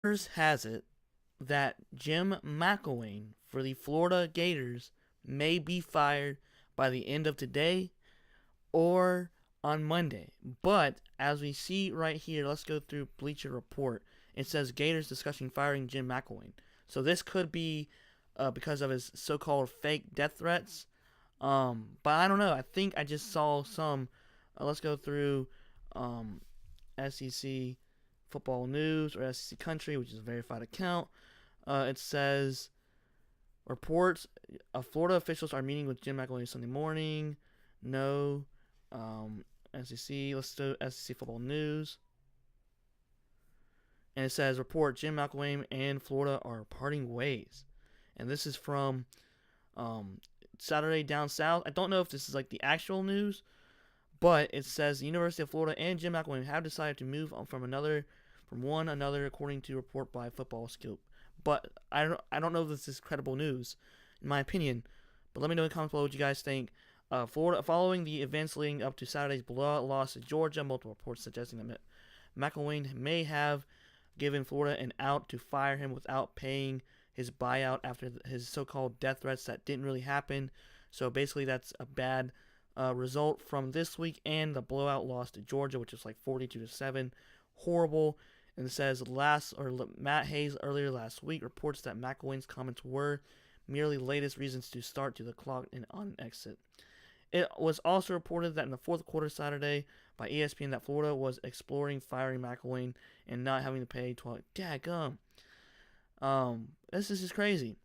Rumors has it that Jim McElwain for the Florida Gators may be fired by the end of today or on Monday. But as we see right here, let's go through Bleacher Report. It says Gators discussing firing Jim McElwain. So this could be because of his so-called fake death threats. But I don't know. I think I just saw some. Let's go through um, SEC Football News or SEC Country, which is a verified account. It says reports Florida officials are meeting with Jim McElwain Sunday morning. No. SEC. Let's do SEC Football News. And it says report Jim McElwain and Florida are parting ways. And this is from Saturday Down South. I don't know if this is like the actual news, but it says the University of Florida and Jim McElwain have decided to move on from one another, according to a report by Football Scoop. But I don't know if this is credible news, in my opinion. But let me know in the comments below what you guys think. Florida, following the events leading up to Saturday's blowout loss to Georgia, multiple reports suggesting that McElwain may have given Florida an out to fire him without paying his buyout after his so-called death threats that didn't really happen. So basically, that's a bad result from this week and the blowout loss to Georgia, which was like 42-7, horrible. And it says Matt Hayes earlier last week reports that McElwain's comments were merely latest reasons to start to the clock and on exit. It was also reported that in the fourth quarter Saturday by ESPN that Florida was exploring firing McElwain and not having to pay $12. Dadgum. This is just crazy.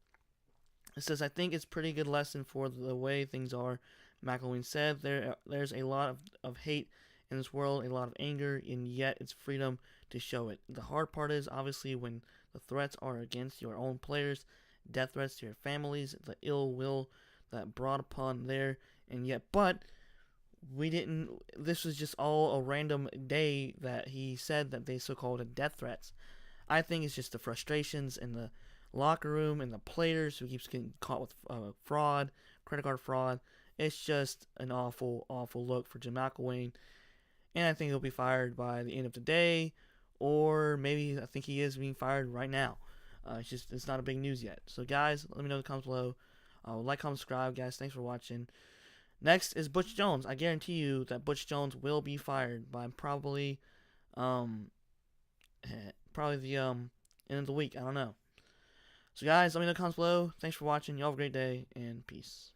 It says, I think it's a pretty good lesson for the way things are. McElwain said there's a lot of hate in this world, a lot of anger, and yet it's freedom to show it. The hard part is obviously when the threats are against your own players, death threats to your families, the ill will that brought upon there, and yet, but we didn't, this was just all a random day that he said that they so-called death threats. I think it's just the frustrations in the locker room and the players who keeps getting caught with fraud, credit card fraud. It's just an awful, awful look for Jim McElwain, and I think he'll be fired by the end of the day, or maybe I think he is being fired right now. It's not a big news yet. So guys, let me know in the comments below. Like, comment, subscribe, guys. Thanks for watching. Next is Butch Jones. I guarantee you that Butch Jones will be fired by probably the end of the week. I don't know. So guys, let me know in the comments below. Thanks for watching. Y'all have a great day and peace.